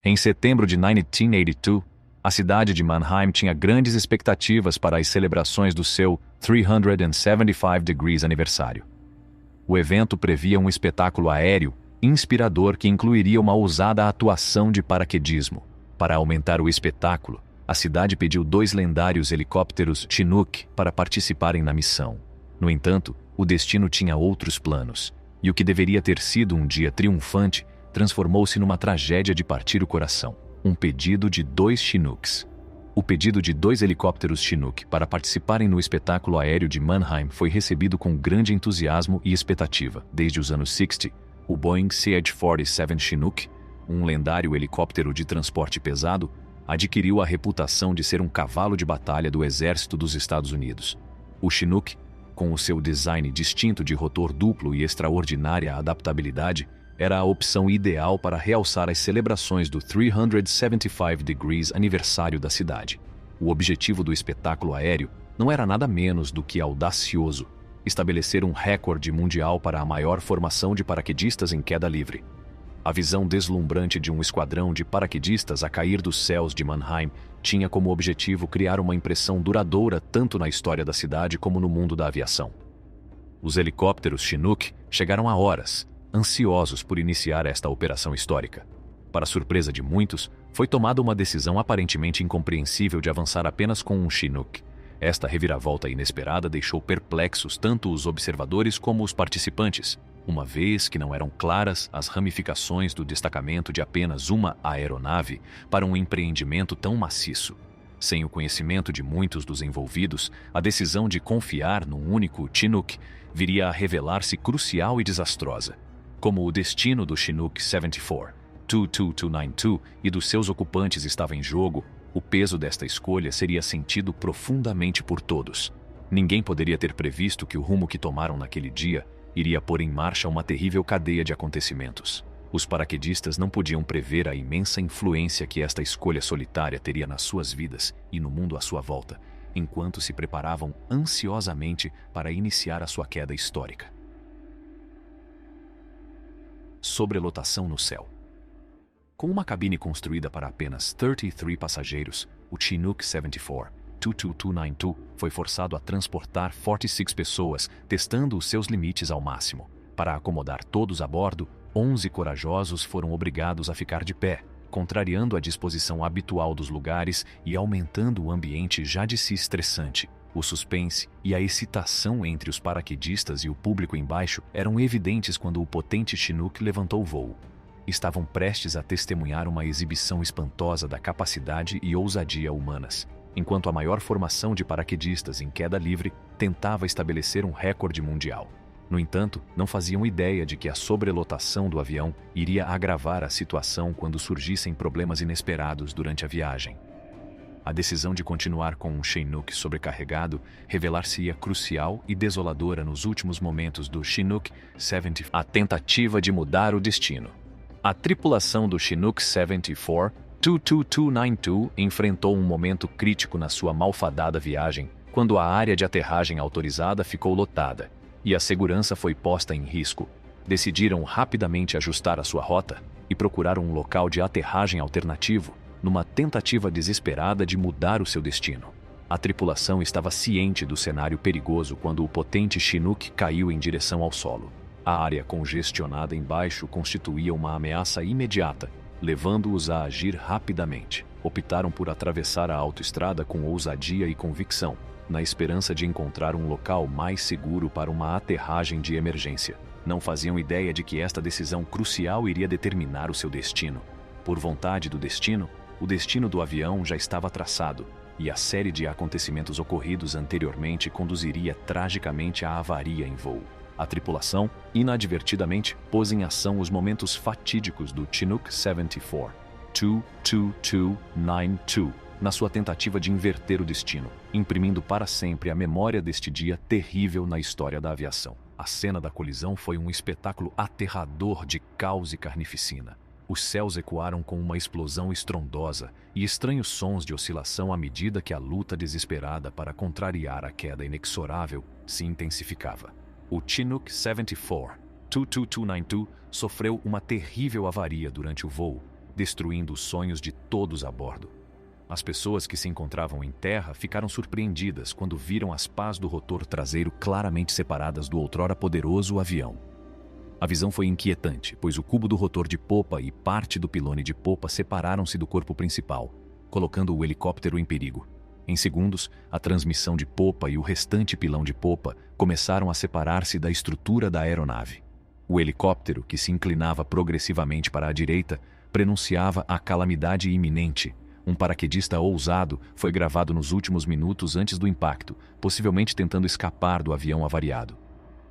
Em setembro de 1982, a cidade de Mannheim tinha grandes expectativas para as celebrações do seu 375 Degrees aniversário. O evento previa um espetáculo aéreo inspirador que incluiria uma ousada atuação de paraquedismo. Para aumentar o espetáculo, a cidade pediu 2 lendários helicópteros Chinook para participarem na missão. No entanto, o destino tinha outros planos, e o que deveria ter sido um dia triunfante transformou-se numa tragédia de partir o coração. Um pedido de 2 Chinooks. O pedido de 2 helicópteros Chinook para participarem no espetáculo aéreo de Mannheim foi recebido com grande entusiasmo e expectativa. Desde os anos 60, o Boeing CH-47 Chinook, um lendário helicóptero de transporte pesado, adquiriu a reputação de ser um cavalo de batalha do exército dos Estados Unidos. O Chinook, com o seu design distinto de rotor duplo e extraordinária adaptabilidade, era a opção ideal para realçar as celebrações do 375 Degrees aniversário da cidade. O objetivo do espetáculo aéreo não era nada menos do que audacioso: estabelecer um recorde mundial para a maior formação de paraquedistas em queda livre. A visão deslumbrante de um esquadrão de paraquedistas a cair dos céus de Mannheim tinha como objetivo criar uma impressão duradoura tanto na história da cidade como no mundo da aviação. Os helicópteros Chinook chegaram a horas, ansiosos por iniciar esta operação histórica. Para surpresa de muitos, foi tomada uma decisão aparentemente incompreensível de avançar apenas com um Chinook. Esta reviravolta inesperada deixou perplexos tanto os observadores como os participantes, uma vez que não eram claras as ramificações do destacamento de apenas uma aeronave para um empreendimento tão maciço. Sem o conhecimento de muitos dos envolvidos, a decisão de confiar num único Chinook viria a revelar-se crucial e desastrosa. Como o destino do Chinook 74, 22292 e dos seus ocupantes estava em jogo, o peso desta escolha seria sentido profundamente por todos. Ninguém poderia ter previsto que o rumo que tomaram naquele dia iria pôr em marcha uma terrível cadeia de acontecimentos. Os paraquedistas não podiam prever a imensa influência que esta escolha solitária teria nas suas vidas e no mundo à sua volta, enquanto se preparavam ansiosamente para iniciar a sua queda histórica. Sobrelotação no céu. Com uma cabine construída para apenas 33 passageiros, o Chinook 74 22292 foi forçado a transportar 46 pessoas, testando os seus limites ao máximo. Para acomodar todos a bordo, 11 corajosos foram obrigados a ficar de pé, contrariando a disposição habitual dos lugares e aumentando o ambiente já de si estressante. O suspense e a excitação entre os paraquedistas e o público embaixo eram evidentes quando o potente Chinook levantou voo. Estavam prestes a testemunhar uma exibição espantosa da capacidade e ousadia humanas, enquanto a maior formação de paraquedistas em queda livre tentava estabelecer um recorde mundial. No entanto, não faziam ideia de que a sobrelotação do avião iria agravar a situação quando surgissem problemas inesperados durante a viagem. A decisão de continuar com um Chinook sobrecarregado revelar-se-ia crucial e desoladora nos últimos momentos do Chinook 70, a tentativa de mudar o destino. A tripulação do Chinook 74 22292 enfrentou um momento crítico na sua malfadada viagem, quando a área de aterragem autorizada ficou lotada e a segurança foi posta em risco. Decidiram rapidamente ajustar a sua rota e procurar um local de aterragem alternativo, numa tentativa desesperada de mudar o seu destino. A tripulação estava ciente do cenário perigoso quando o potente Chinook caiu em direção ao solo. A área congestionada embaixo constituía uma ameaça imediata, levando-os a agir rapidamente. Optaram por atravessar a autoestrada com ousadia e convicção, na esperança de encontrar um local mais seguro para uma aterragem de emergência. Não faziam ideia de que esta decisão crucial iria determinar o seu destino. Por vontade do destino, o destino do avião já estava traçado, e a série de acontecimentos ocorridos anteriormente conduziria tragicamente à avaria em voo. A tripulação, inadvertidamente, pôs em ação os momentos fatídicos do Chinook 74 22292 na sua tentativa de inverter o destino, imprimindo para sempre a memória deste dia terrível na história da aviação. A cena da colisão foi um espetáculo aterrador de caos e carnificina. Os céus ecoaram com uma explosão estrondosa e estranhos sons de oscilação à medida que a luta desesperada para contrariar a queda inexorável se intensificava. O Chinook 74 22292 sofreu uma terrível avaria durante o voo, destruindo os sonhos de todos a bordo. As pessoas que se encontravam em terra ficaram surpreendidas quando viram as pás do rotor traseiro claramente separadas do outrora poderoso avião. A visão foi inquietante, pois o cubo do rotor de popa e parte do pilone de popa separaram-se do corpo principal, colocando o helicóptero em perigo. Em segundos, a transmissão de popa e o restante pilão de popa começaram a separar-se da estrutura da aeronave. O helicóptero, que se inclinava progressivamente para a direita, prenunciava a calamidade iminente. Um paraquedista ousado foi gravado nos últimos minutos antes do impacto, possivelmente tentando escapar do avião avariado.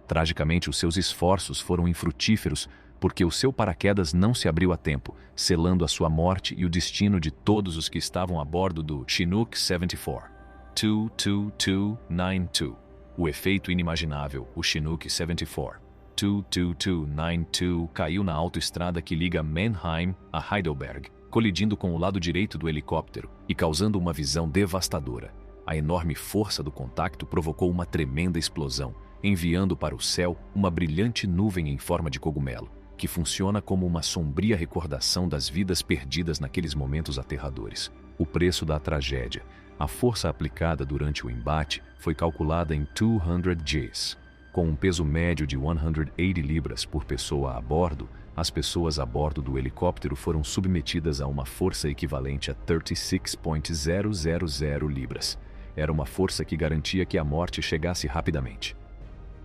Tragicamente, os seus esforços foram infrutíferos porque o seu paraquedas não se abriu a tempo, selando a sua morte e o destino de todos os que estavam a bordo do Chinook 74. 22292. O efeito inimaginável, o Chinook 74. 22292 caiu na autoestrada que liga Mannheim a Heidelberg, colidindo com o lado direito do helicóptero e causando uma visão devastadora. A enorme força do contacto provocou uma tremenda explosão, enviando para o céu uma brilhante nuvem em forma de cogumelo, que funciona como uma sombria recordação das vidas perdidas naqueles momentos aterradores. O preço da tragédia, a força aplicada durante o embate, foi calculada em 200 Gs. Com um peso médio de 180 libras por pessoa a bordo, as pessoas a bordo do helicóptero foram submetidas a uma força equivalente a 36.000 libras. Era uma força que garantia que a morte chegasse rapidamente.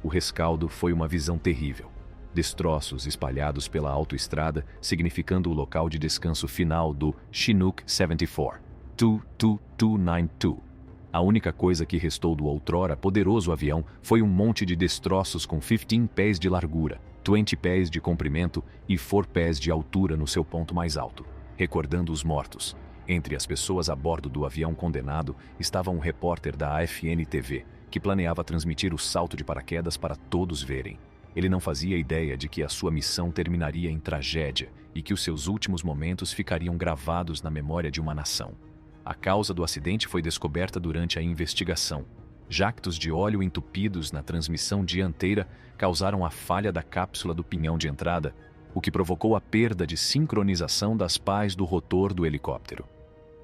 O rescaldo foi uma visão terrível. Destroços espalhados pela autoestrada, significando o local de descanso final do Chinook 74. 22292. A única coisa que restou do outrora poderoso avião foi um monte de destroços com 15 pés de largura, 20 pés de comprimento e 4 pés de altura no seu ponto mais alto, recordando os mortos. Entre as pessoas a bordo do avião condenado estava um repórter da AFN-TV, que planeava transmitir o salto de paraquedas para todos verem. Ele não fazia ideia de que a sua missão terminaria em tragédia e que os seus últimos momentos ficariam gravados na memória de uma nação. A causa do acidente foi descoberta durante a investigação. Jactos de óleo entupidos na transmissão dianteira causaram a falha da cápsula do pinhão de entrada, o que provocou a perda de sincronização das pás do rotor do helicóptero.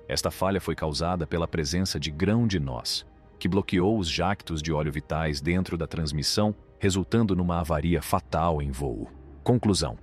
Esta falha foi causada pela presença de grão de noz, que bloqueou os jactos de óleo vitais dentro da transmissão, resultando numa avaria fatal em voo. Conclusão: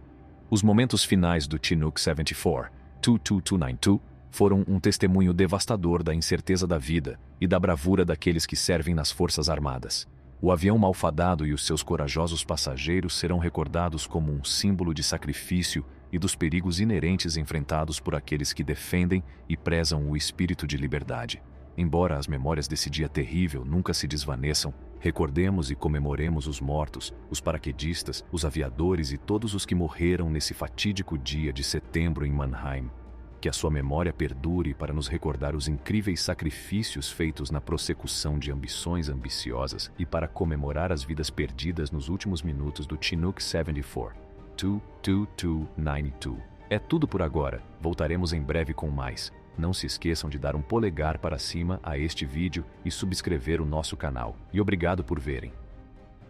os momentos finais do Chinook 74, 22292, foram um testemunho devastador da incerteza da vida e da bravura daqueles que servem nas Forças Armadas. O avião malfadado e os seus corajosos passageiros serão recordados como um símbolo de sacrifício e dos perigos inerentes enfrentados por aqueles que defendem e prezam o espírito de liberdade. Embora as memórias desse dia terrível nunca se desvaneçam, recordemos e comemoremos os mortos, os paraquedistas, os aviadores e todos os que morreram nesse fatídico dia de setembro em Mannheim. Que a sua memória perdure para nos recordar os incríveis sacrifícios feitos na prossecução de ambições ambiciosas e para comemorar as vidas perdidas nos últimos minutos do Chinook 74. 22292. É tudo por agora, voltaremos em breve com mais. Não se esqueçam de dar um polegar para cima a este vídeo e subscrever o nosso canal. E obrigado por verem.